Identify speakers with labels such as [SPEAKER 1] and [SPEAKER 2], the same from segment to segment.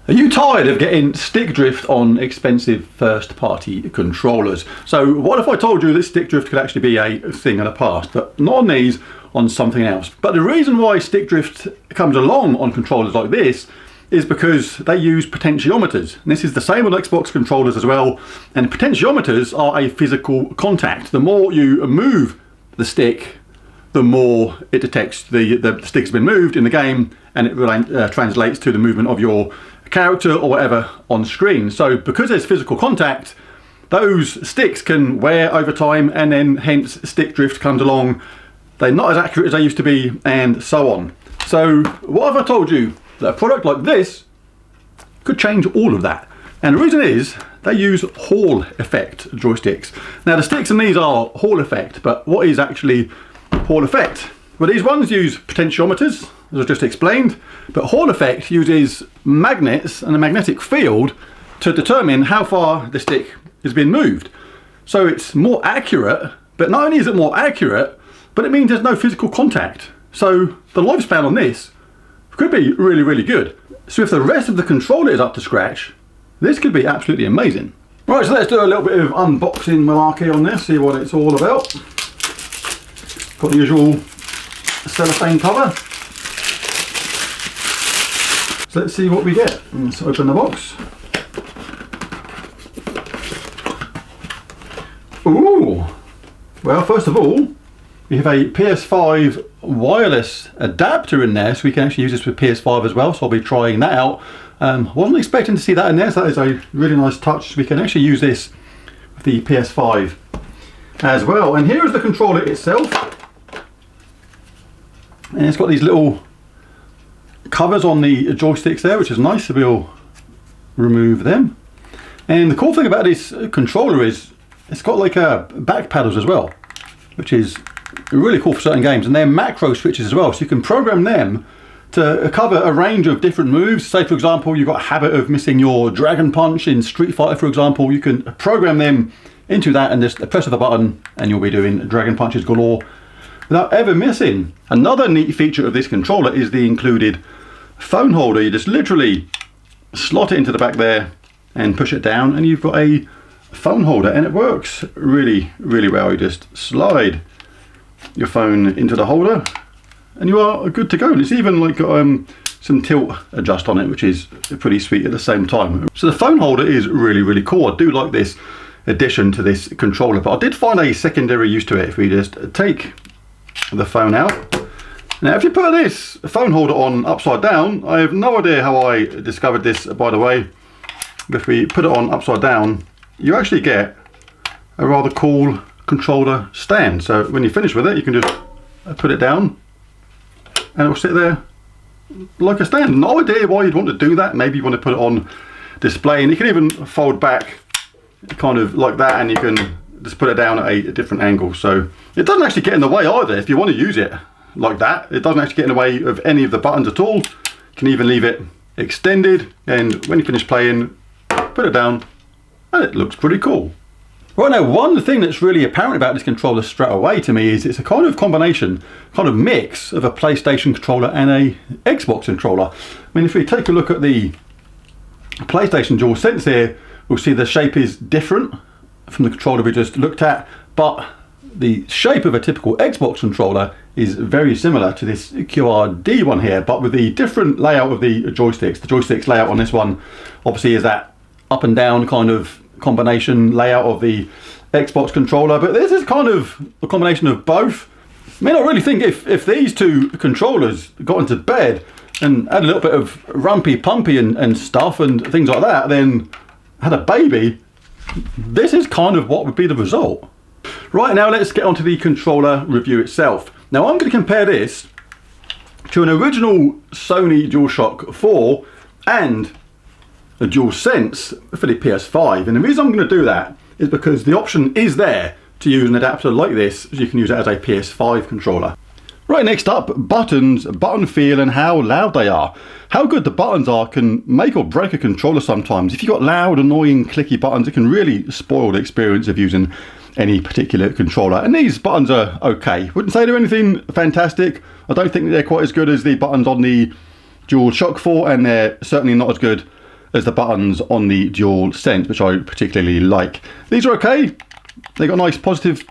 [SPEAKER 1] Are you tired of getting stick drift on expensive first-party controllers? So what if I told you that stick drift could actually be a thing of the past, but not on these, on something else? But the reason why stick drift comes along on controllers like this is because they use potentiometers. And this is the same on Xbox controllers as well. And potentiometers are a physical contact. The more you move the stick, the more it detects the stick has been moved in the game, and it translates to the movement of your character or whatever on screen. So because there's physical contact, those sticks can wear over time, and then hence stick drift comes along. They're not as accurate as they used to be, and so on. So what if I told you that a product like this could change all of that? And the reason is they use Hall effect joysticks. Now the sticks in these are Hall effect, but what is actually Hall effect? Well, these ones use potentiometers, as I just explained, but Hall effect uses magnets and a magnetic field to determine how far the stick has been moved. So it's more accurate, but not only is it more accurate, but it means there's no physical contact. So the lifespan on this could be really, really good. So if the rest of the controller is up to scratch, this could be absolutely amazing. Right, so let's do a little bit of unboxing malarkey on this, see what it's all about. Got the usual cellophane cover. So let's see what we get. Let's open the box. Ooh! Well, first of all, we have a PS5 wireless adapter in there, so we can actually use this with PS5 as well, so I'll be trying that out. Wasn't expecting to see that in there, so that is a really nice touch. We can actually use this with the PS5 as well. And here is the controller itself. And it's got these little covers on the joysticks there, which is nice, so we'll remove them. And the cool thing about this controller is it's got like back paddles as well, which is really cool for certain games. And they're macro switches as well, so you can program them to cover a range of different moves. Say for example you've got a habit of missing your dragon punch in Street Fighter, for example, you can program them into that and just press of the button and you'll be doing dragon punches galore without ever missing. Another neat feature of this controller is the included phone holder. You just literally slot it into the back there and push it down and you've got a phone holder, and it works really, really well. You just slide your phone into the holder and you are good to go. And it's even like got some tilt adjust on it, which is pretty sweet at the same time. So the phone holder is really, really cool. I do like this addition to this controller, but I did find a secondary use to it. If we just take the phone out. Now if you put this phone holder on upside down, I have no idea how I discovered this, by the way, but if we put it on upside down, you actually get a rather cool controller stand. So when you finish with it, you can just put it down and it will sit there like a stand. No idea why you'd want to do that. Maybe you want to put it on display, and you can even fold back kind of like that, and you can just put it down at a different angle. So it doesn't actually get in the way either. If you want to use it like that, it doesn't actually get in the way of any of the buttons at all. You can even leave it extended, and when you finish playing, put it down and it looks pretty cool. Right, now one thing that's really apparent about this controller straight away to me is it's a kind of combination, kind of mix of a PlayStation controller and a Xbox controller. I mean, if we take a look at the PlayStation DualSense here, we'll see the shape is different from the controller we just looked at, but the shape of a typical Xbox controller is very similar to this QRD one here, but with the different layout of the joysticks. The joysticks layout on this one obviously is that up and down kind of combination layout of the Xbox controller, but this is kind of a combination of both. I mean, I really think if these two controllers got into bed and had a little bit of rumpy pumpy and stuff and things like that, then had a baby, this is kind of what would be the result. Right, now let's get onto the controller review itself. Now I'm going to compare this to an original Sony DualShock 4 and a DualSense for the PS5, and the reason I'm going to do that is because the option is there to use an adapter like this, so you can use it as a PS5 controller. Right, next up, buttons, button feel and how loud they are. How good the buttons are can make or break a controller sometimes. If you've got loud, annoying, clicky buttons, it can really spoil the experience of using any particular controller. And these buttons are okay. Wouldn't say they're anything fantastic. I don't think they're quite as good as the buttons on the DualShock 4, and they're certainly not as good as the buttons on the DualSense, which I particularly like. These are okay. They got a nice positive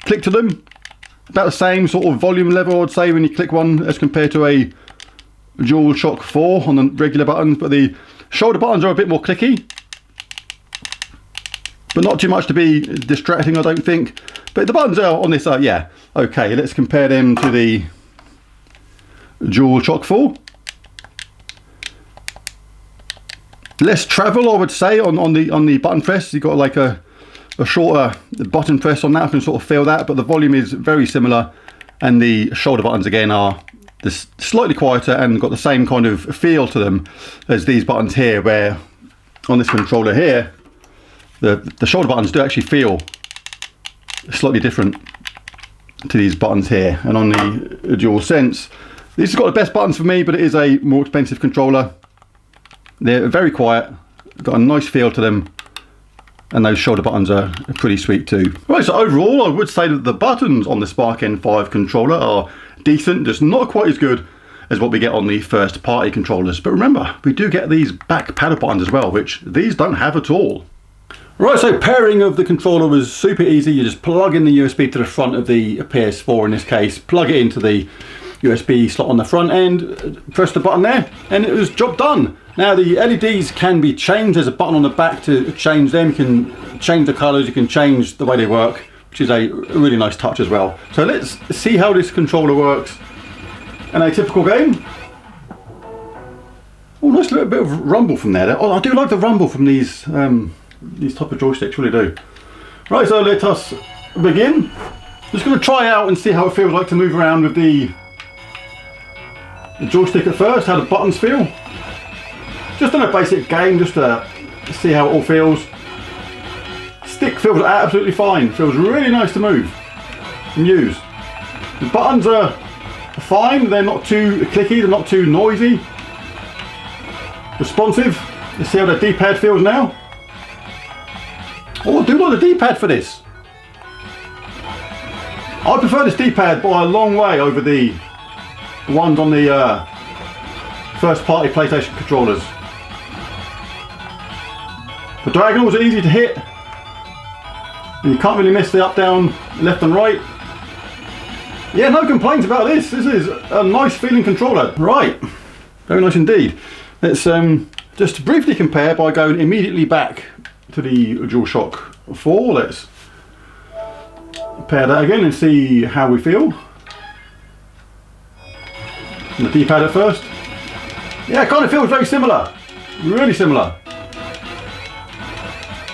[SPEAKER 1] click to them. About the same sort of volume level, I'd say, when you click one as compared to a DualShock 4 on the regular buttons, but the shoulder buttons are a bit more clicky. But not too much to be distracting, I don't think. But the buttons are on this are, yeah, okay. Let's compare them to the DualShock 4. Less travel, I would say, on the button press. You've got like a shorter button press on that. I can sort of feel that, but the volume is very similar, and the shoulder buttons again are just slightly quieter and got the same kind of feel to them as these buttons here, where on this controller here the shoulder buttons do actually feel slightly different to these buttons here. And on the DualSense, these have got the best buttons for me, but it is a more expensive controller. They're very quiet, got a nice feel to them, and those shoulder buttons are pretty sweet too. Right, so overall I would say that the buttons on the Spark N5 controller are decent, just not quite as good as what we get on the first party controllers. But remember, we do get these back paddle buttons as well, which these don't have at all. Right, so pairing of the controller was super easy. You just plug in the USB to the front of the PS4 in this case, plug it into the USB slot on the front end, press the button there, and it was job done. Now the LEDs can be changed. There's a button on the back to change them. You can change the colours, you can change the way they work, which is a really nice touch as well. So let's see how this controller works in a typical game. Oh, nice little bit of rumble from there. Oh, I do like the rumble from these type of joysticks, really do. Right, so let us begin. Just going to try out and see how it feels like to move around with the joystick at first, how the buttons feel. Just in a basic game, just to see how it all feels. Stick feels absolutely fine, feels really nice to move and use. The buttons are fine, they're not too clicky, they're not too noisy. Responsive. Let's see how the D-pad feels now. Oh, I do like the D-pad for this. I prefer this D-pad by a long way over the ones on the first party PlayStation controllers. The diagonals are easy to hit, and you can't really miss the up, down, left and right. Yeah, no complaints about this. This is a nice feeling controller. Right, very nice indeed. Let's just briefly compare by going immediately back to the DualShock 4. Let's pair that again and see how we feel. And the D-pad at first. Yeah, it kind of feels very similar. Really similar.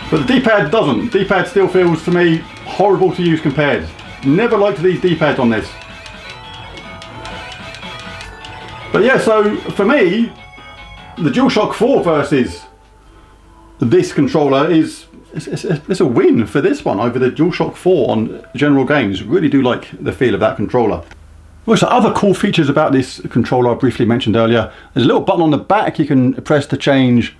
[SPEAKER 1] But the D-pad doesn't. D-pad still feels, to me, horrible to use compared. Never liked these D-pads on this. But yeah, so for me, the DualShock 4 versus this controller is it's a win for this one over the DualShock 4 on general games. Really do like the feel of that controller. Well, so other cool features about this controller I briefly mentioned earlier. There's a little button on the back you can press to change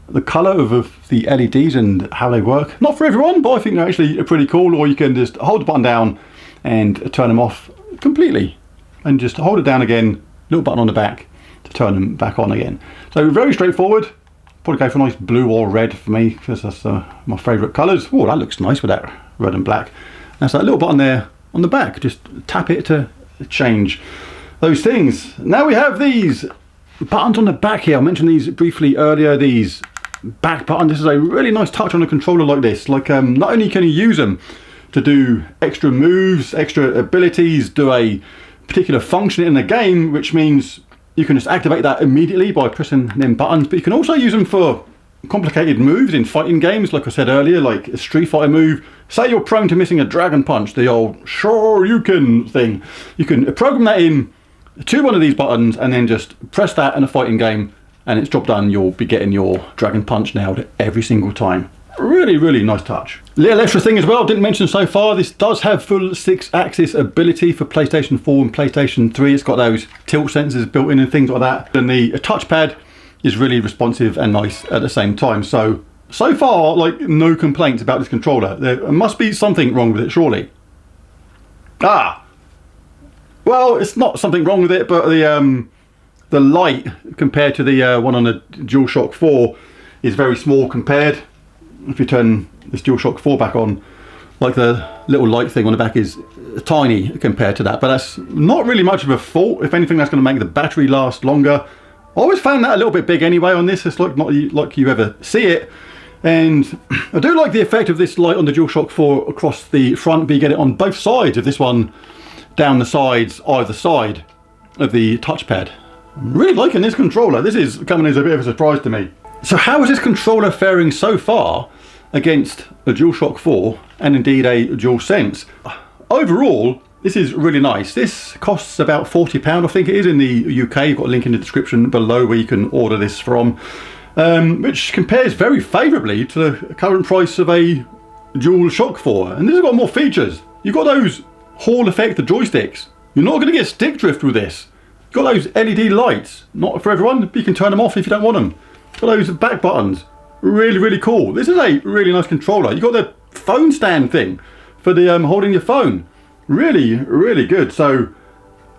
[SPEAKER 1] the colour of the LEDs and how they work. Not for everyone, but I think they're actually pretty cool. Or you can just hold the button down and turn them off completely, and just hold it down again, little button on the back to turn them back on again. So very straightforward. Probably go for a nice blue or red for me, because that's my favourite colours. Oh, that looks nice with that red and black. That's that little button there on the back. Just tap it to change those things. Now we have these buttons on the back here. I mentioned these briefly earlier, these back buttons. This is a really nice touch on a controller like this. Like not only can you use them to do extra moves, extra abilities, do a particular function in the game, which means you can just activate that immediately by pressing them buttons, but you can also use them for complicated moves in fighting games, like I said earlier, like a Street Fighter move. Say you're prone to missing a dragon punch, the old sure you can thing. You can program that in to one of these buttons and then just press that in a fighting game and it's job done. You'll be getting your dragon punch nailed every single time. Really nice touch. Little extra thing as well, didn't mention so far, this does have full 6-axis ability for PlayStation 4 and PlayStation 3. It's got those tilt sensors built in and things like that. And the touchpad is really responsive and nice at the same time. So far, like, no complaints about this controller. There must be something wrong with it, surely. Well, it's not something wrong with it, but the light compared to the one on the DualShock 4 is very small compared. If you turn this DualShock 4 back on, like the little light thing on the back is tiny compared to that, but that's not really much of a fault. If anything, that's going to make the battery last longer. I always found that a little bit big anyway on this. It's like not like you ever see it. And I do like the effect of this light on the DualShock 4 across the front, but you get it on both sides of this one, down the sides, either side of the touchpad. I'm really liking this controller. This is coming as a bit of a surprise to me. So how is this controller faring so far against a DualShock 4 and indeed a DualSense? Overall, this is really nice. This costs about £40, I think it is, in the UK. You've got a link in the description below where you can order this from, which compares very favourably to the current price of a DualShock 4. And this has got more features. You've got those Hall effect joysticks. You're not going to get stick drift with this. You've got those LED lights. Not for everyone, but you can turn them off if you don't want them. You've got those back buttons. Really, really cool. This is a really nice controller. You've got the phone stand thing for the holding your phone. Really, really good. So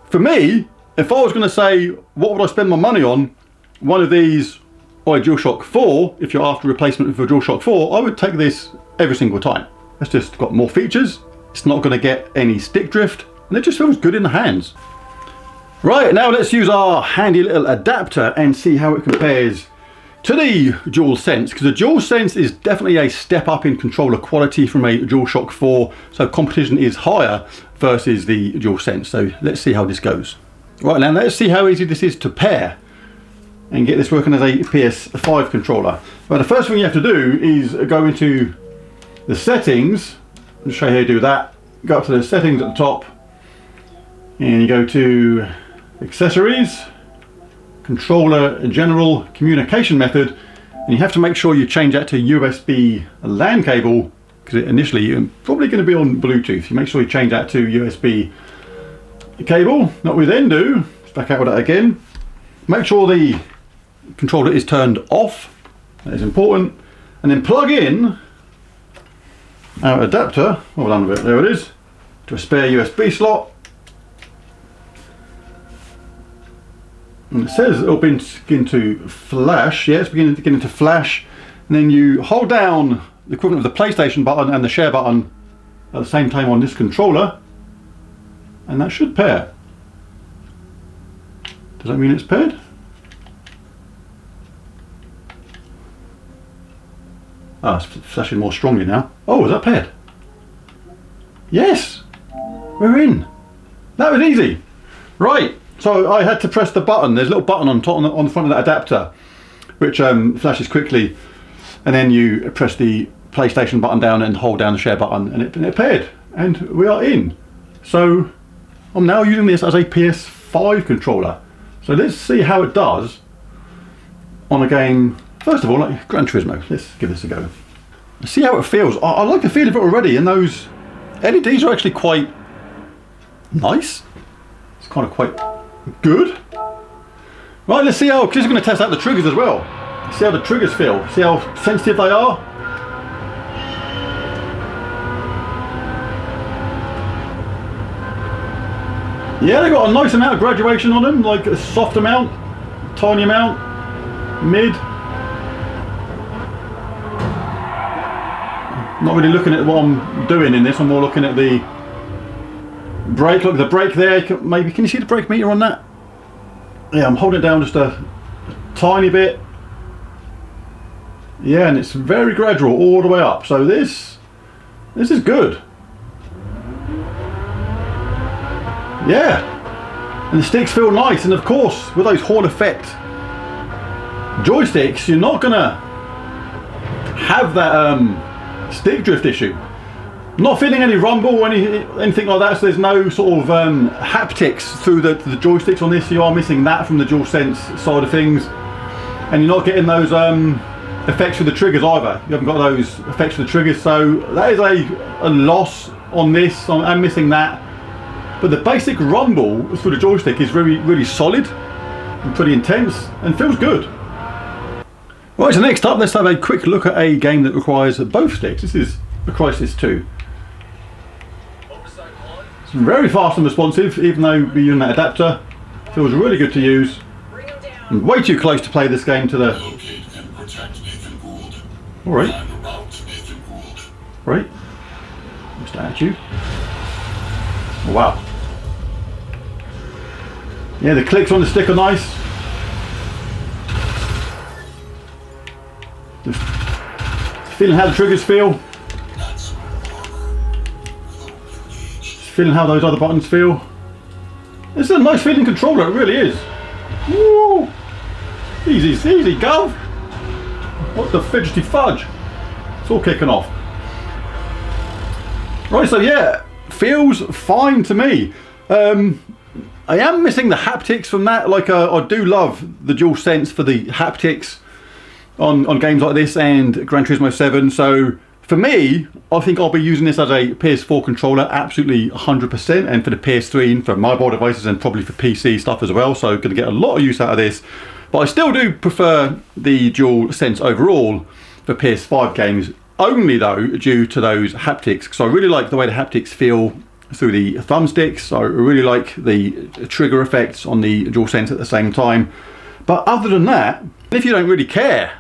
[SPEAKER 1] for me, if I was going to say what would I spend my money on, one of these or a DualShock 4, if you're after replacement for a DualShock 4, I would take this every single time. It's just got more features. It's not going to get any stick drift, and it just feels good in the hands. Right, now let's use our handy little adapter and see how it compares to the DualSense, because the DualSense is definitely a step up in controller quality from a DualShock 4, so competition is higher versus the DualSense. So let's see how this goes. Right, now let's see how easy this is to pair and get this working as a PS5 controller. Well, the first thing you have to do is go into the settings. I'll show you how to do that. Go up to the settings at the top and you go to accessories, controller general communication method, and you have to make sure you change that to USB LAN cable, because initially you're probably going to be on Bluetooth. You make sure you change that to USB cable. What we then do is back out with that again. Make sure the controller is turned off. That is important. And then plug in our adapter. Well done with it. There it is. To a spare USB slot. And it says it'll begin to flash. Yeah, it's beginning to flash. And then you hold down the equivalent of the PlayStation button and the share button at the same time on this controller, and that should pair. Does that mean it's paired? Ah, it's flashing more strongly now. Oh, is that paired? Yes! We're in! That was easy! Right, so I had to press the button. There's a little button on top on the front of that adapter which flashes quickly, and then you press the PlayStation button down and hold down the share button, and it paired, and we are in. So I'm now using this as a PS5 controller. So let's see how it does on a game. First of all, like Gran Turismo. Let's give this a go. Let's see how it feels. I like the feel of it already, and those LEDs are actually quite nice. It's kind of quite good. Right, let's see how, because we're going to test out the triggers as well. See how the triggers feel. See how sensitive they are. Yeah, they've got a nice amount of graduation on them, like a soft amount, tiny amount, mid. Not really looking at what I'm doing in this, I'm more looking at the brake. Look, the brake there, maybe, can you see the brake meter on that? Yeah, I'm holding it down just a tiny bit. Yeah, and it's very gradual all the way up. So this is good. Yeah, and the sticks feel nice, and of course with those Hall effect joysticks you're not gonna have that stick drift issue. I'm not feeling any rumble or anything like that, so there's no sort of haptics through the joysticks on this. You are missing that from the DualSense side of things, and you're not getting those effects with the triggers either. You haven't got those effects with the triggers, so that is a loss on this. I'm missing that. But the basic rumble through the joystick is really solid and pretty intense and feels good. Right, so next up, let's have a quick look at a game that requires both sticks. This is The Crysis 2. It's very fast and responsive, even though we're using that adapter. Feels really good to use. I'm way too close to play this game to the... Alright. Right. Statue. Oh, wow. Yeah, the clicks on the stick are nice. Just feeling how the triggers feel. Just feeling how those other buttons feel. It's a nice feeling controller, it really is. Woo! Easy, easy, Gov. What the fidgety fudge? It's all kicking off. Right, so yeah, feels fine to me. I am missing the haptics from that. Like, I do love the DualSense for the haptics on games like this and Gran Turismo 7. So for me, I think I'll be using this as a PS4 controller absolutely 100%, and for the PS3 for mobile devices and probably for PC stuff as well. So going to get a lot of use out of this. But I still do prefer the DualSense overall for PS5 games, only though due to those haptics, because I really like the way the haptics feel through the thumbsticks. So I really like the trigger effects on the DualSense at the same time. But other than that, if you don't really care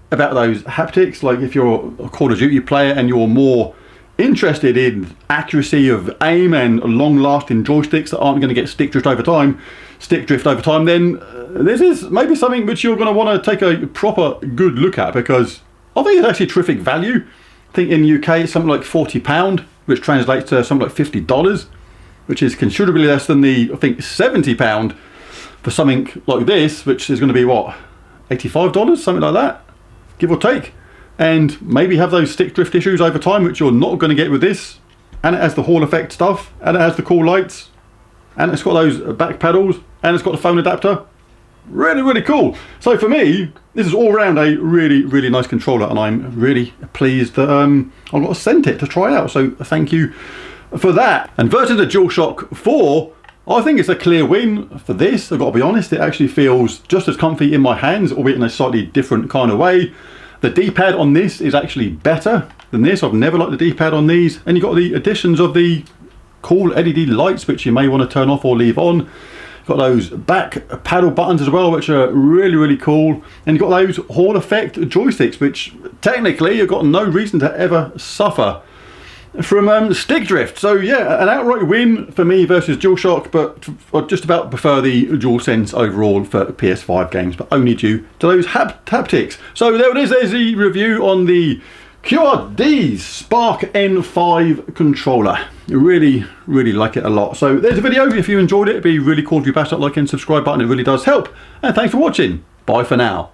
[SPEAKER 1] about those haptics, like if you're a Call of Duty player and you're more interested in accuracy of aim and long-lasting joysticks that aren't going to get stick drift over time, then this is maybe something which you're going to want to take a proper good look at, because I think it's actually terrific value. I think in the UK it's something like £40, which translates to something like $50, which is considerably less than the, I think, £70 for something like this, which is going to be what, $85, something like that, give or take. And maybe have those stick drift issues over time, which you're not going to get with this. And it has the Hall effect stuff, and it has the cool lights, and it's got those back pedals, and it's got the phone adapter. Really, really cool. So for me, this is all around a really, really nice controller, and I'm really pleased that I got sent it to try out. So thank you for that. And versus the DualShock 4, I think it's a clear win for this. I've got to be honest, it actually feels just as comfy in my hands, albeit in a slightly different kind of way. The D-pad on this is actually better than this. I've never liked the D-pad on these. And you've got the additions of the cool LED lights, which you may want to turn off or leave on. You've got those back paddle buttons as well, which are really, really cool. And you've got those Hall effect joysticks, which technically you've got no reason to ever suffer from stick drift. So yeah, an outright win for me versus DualShock, but I just about prefer the DualSense overall for PS5 games, but only due to those haptics. So there it is, there's the review on the QRD Spark N5 controller. I really, really like it a lot. So there's a video. If you enjoyed it, it'd be really cool if you bash that like and subscribe button. It really does help. And thanks for watching. Bye for now.